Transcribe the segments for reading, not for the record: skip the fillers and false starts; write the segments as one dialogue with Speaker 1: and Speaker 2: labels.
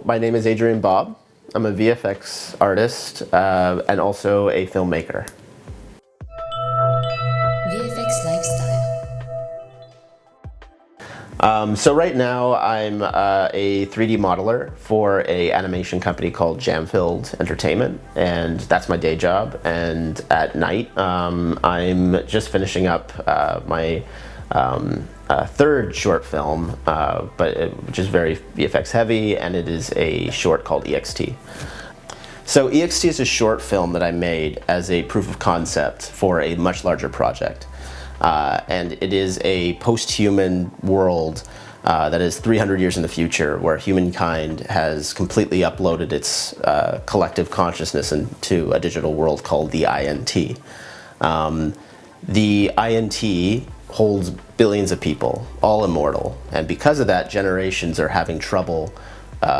Speaker 1: My name is Adrian Bobb. I'm a VFX artist and also a filmmaker.
Speaker 2: VFX Lifestyle.
Speaker 1: So right now I'm a 3D modeler for an animation company called Jamfilled Entertainment, and that's my day job. And at night I'm just finishing up my third short film, which is very VFX heavy, and it is a short called EXT. So EXT is a short film that I made as a proof of concept for a much larger project. And it is a post-human world that is 300 years in the future, where humankind has completely uploaded its collective consciousness into a digital world called the INT. The INT holds billions of people, all immortal, and because of that, generations are having trouble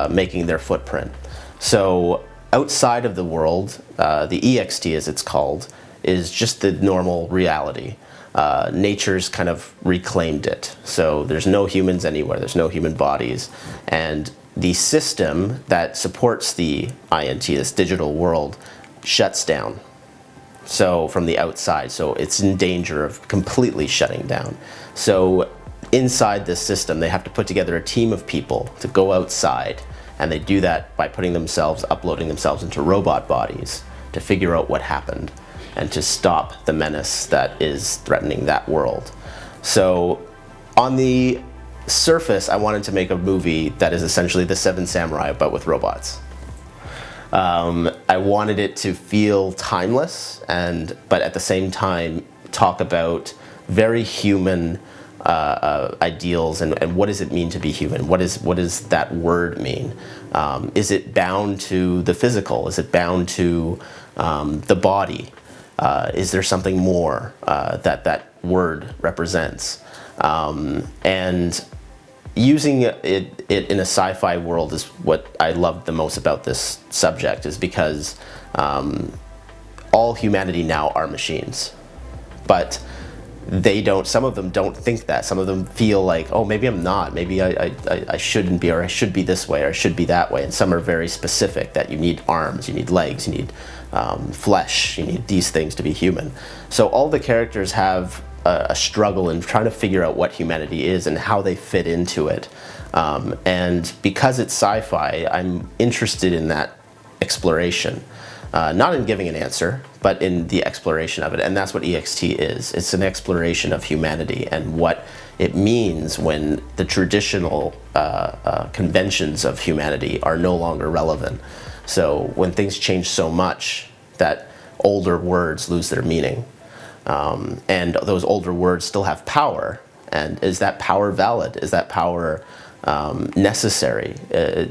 Speaker 1: making their footprint. So outside of the world, the EXT, as it's called, is just the normal reality. Nature's kind of reclaimed it. So there's no humans anywhere, there's no human bodies. And the system that supports the INT, this digital world, shuts down. So from the outside, so it's in danger of completely shutting down. So inside this system, they have to put together a team of people to go outside, and they do that by uploading themselves into robot bodies to figure out what happened and to stop the menace that is threatening that world. So on the surface, I wanted to make a movie that is essentially the Seven Samurai, but with robots. I wanted it to feel timeless, but at the same time talk about very human ideals and what does it mean to be human? What does that word mean? Is it bound to the physical? Is it bound to the body? Is there something more that word represents? And using it in a sci-fi world is what I love the most about this subject, is because all humanity now are machines. But some of them don't think that. Some of them feel like, oh, maybe I'm not. Maybe I shouldn't be, or I should be this way, or I should be that way. And some are very specific, that you need arms, you need legs, you need flesh, you need these things to be human. So all the characters have a struggle in trying to figure out what humanity is and how they fit into it. And because it's sci-fi, I'm interested in that exploration. Not in giving an answer, but in the exploration of it. And that's what EXT is. It's an exploration of humanity and what it means when the traditional conventions of humanity are no longer relevant. So when things change so much that older words lose their meaning. And those older words still have power. And is that power valid? Is that power necessary?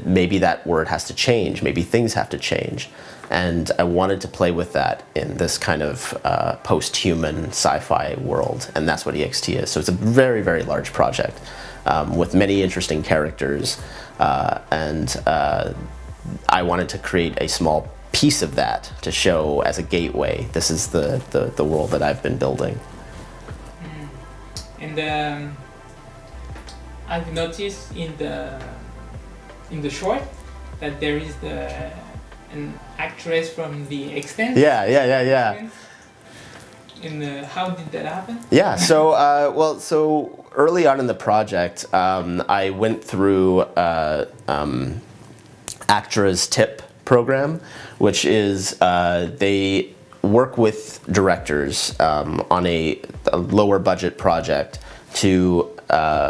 Speaker 1: Maybe that word has to change. Maybe things have to change. And I wanted to play with that in this kind of post-human sci-fi world. And that's what EXT is. So it's a very, very large project with many interesting characters. And I wanted to create a small piece of that to show as a gateway. This is the world that I've been building.
Speaker 3: And I've noticed in the short that there is an actress from the Expanse.
Speaker 1: Yeah.
Speaker 3: And how did that happen?
Speaker 1: Yeah, so early on in the project, I went through ACTRA's TIP program, which is they work with directors on a lower budget project to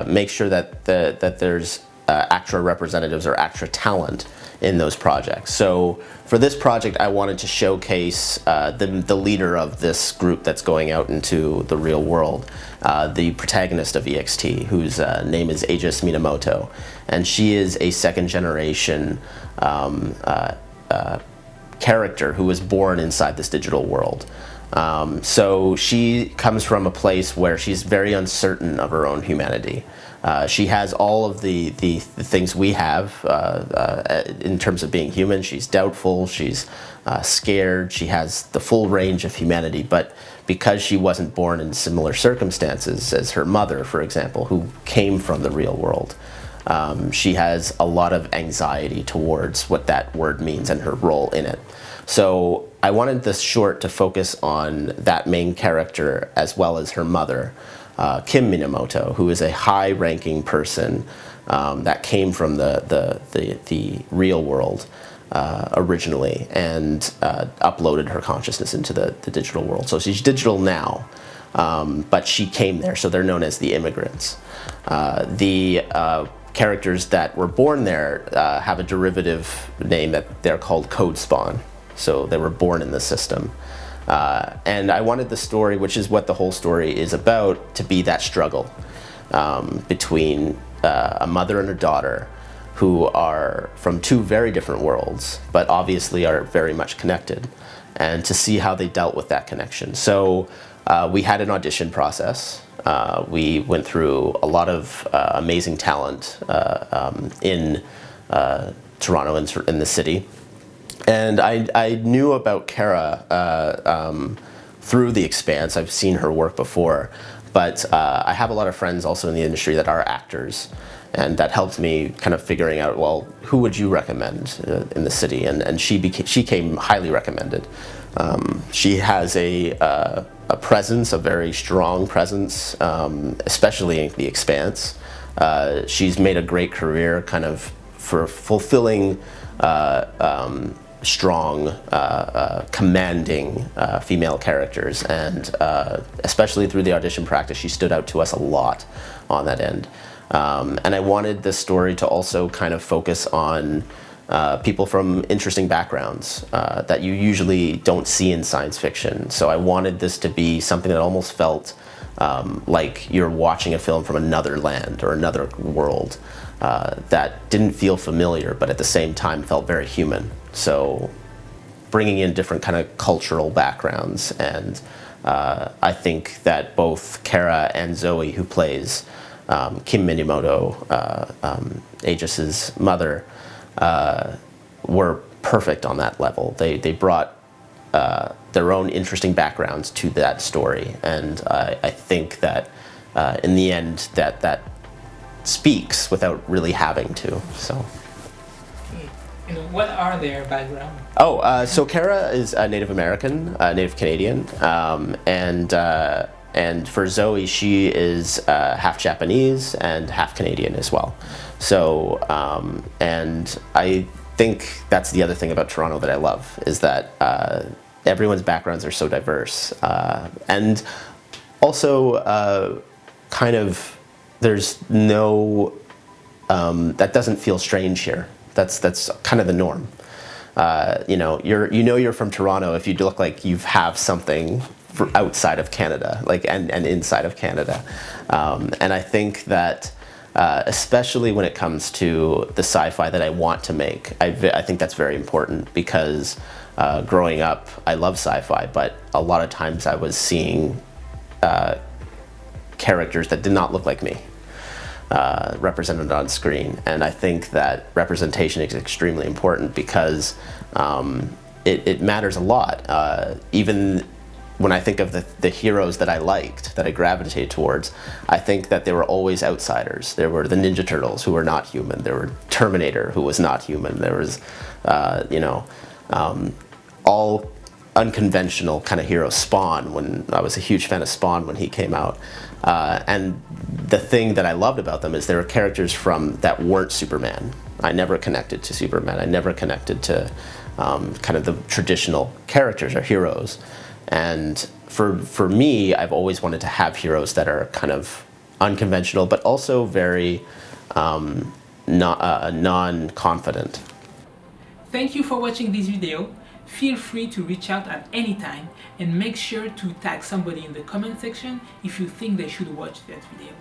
Speaker 1: make sure that there's ACTRA representatives or ACTRA talent in those projects. So for this project, I wanted to showcase the leader of this group that's going out into the real world, the protagonist of EXT, whose name is Aegis Minamoto, and she is a second generation character who was born inside this digital world. So she comes from a place where she's very uncertain of her own humanity. She has all of the things we have in terms of being human. She's doubtful, she's scared, she has the full range of humanity, but because she wasn't born in similar circumstances as her mother, for example, who came from the real world, she has a lot of anxiety towards what that word means and her role in it. So I wanted this short to focus on that main character as well as her mother, Kim Minamoto, who is a high-ranking person that came from the real world originally and uploaded her consciousness into the digital world. So she's digital now, but she came there, so they're known as the immigrants. The characters that were born there have a derivative name that they're called code spawn. So they were born in the system. And I wanted the story, which is what the whole story is about, to be that struggle between a mother and a daughter who are from two very different worlds, but obviously are very much connected, and to see how they dealt with that connection. So we had an audition process. We went through a lot of amazing talent in Toronto, in the city. And I knew about Cara through the Expanse. I've seen her work before, but I have a lot of friends also in the industry that are actors, and that helped me kind of figuring out, well, who would you recommend in the city? And she came highly recommended. She has a presence, a very strong presence, especially in the Expanse. She's made a great career kind of for fulfilling strong, commanding female characters, and especially through the audition practice, she stood out to us a lot on that end. And I wanted this story to also kind of focus on people from interesting backgrounds that you usually don't see in science fiction. So I wanted this to be something that almost felt like you're watching a film from another land or another world that didn't feel familiar, but at the same time felt very human. So bringing in different kind of cultural backgrounds, and I think that both Cara and Zoe, who plays Kim Minamoto, Aegis's mother, were perfect on that level. They brought their own interesting backgrounds to that story, and I think that in the end that speaks without really having to. So.
Speaker 3: And what are their backgrounds?
Speaker 1: Oh, so Cara is a Native American, Native Canadian, and for Zoe, she is half Japanese and half Canadian as well. So, and I think that's the other thing about Toronto that I love, is that everyone's backgrounds are so diverse, and also kind of there's no that doesn't feel strange here. That's kind of the norm. You know, you're from Toronto if you look like you have something for outside of Canada, like and inside of Canada. And I think that especially when it comes to the sci-fi that I want to make, I think that's very important, because growing up, I love sci-fi, but a lot of times I was seeing characters that did not look like me represented on screen. And I think that representation is extremely important, because it matters a lot. Even when I think of the heroes that I liked, that I gravitated towards, I think that they were always outsiders. There were the Ninja Turtles, who were not human. There were Terminator, who was not human. There was, you know, all unconventional kind of heroes. Spawn, when I was a huge fan of Spawn when he came out. And the thing that I loved about them is they were characters that weren't Superman. I never connected to Superman. I never connected to kind of the traditional characters or heroes. And for me, I've always wanted to have heroes that are kind of unconventional, but also very non-confident.
Speaker 3: Thank you for watching this video. Feel free to reach out at any time, and make sure to tag somebody in the comment section if you think they should watch that video.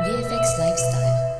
Speaker 2: VFX Lifestyle.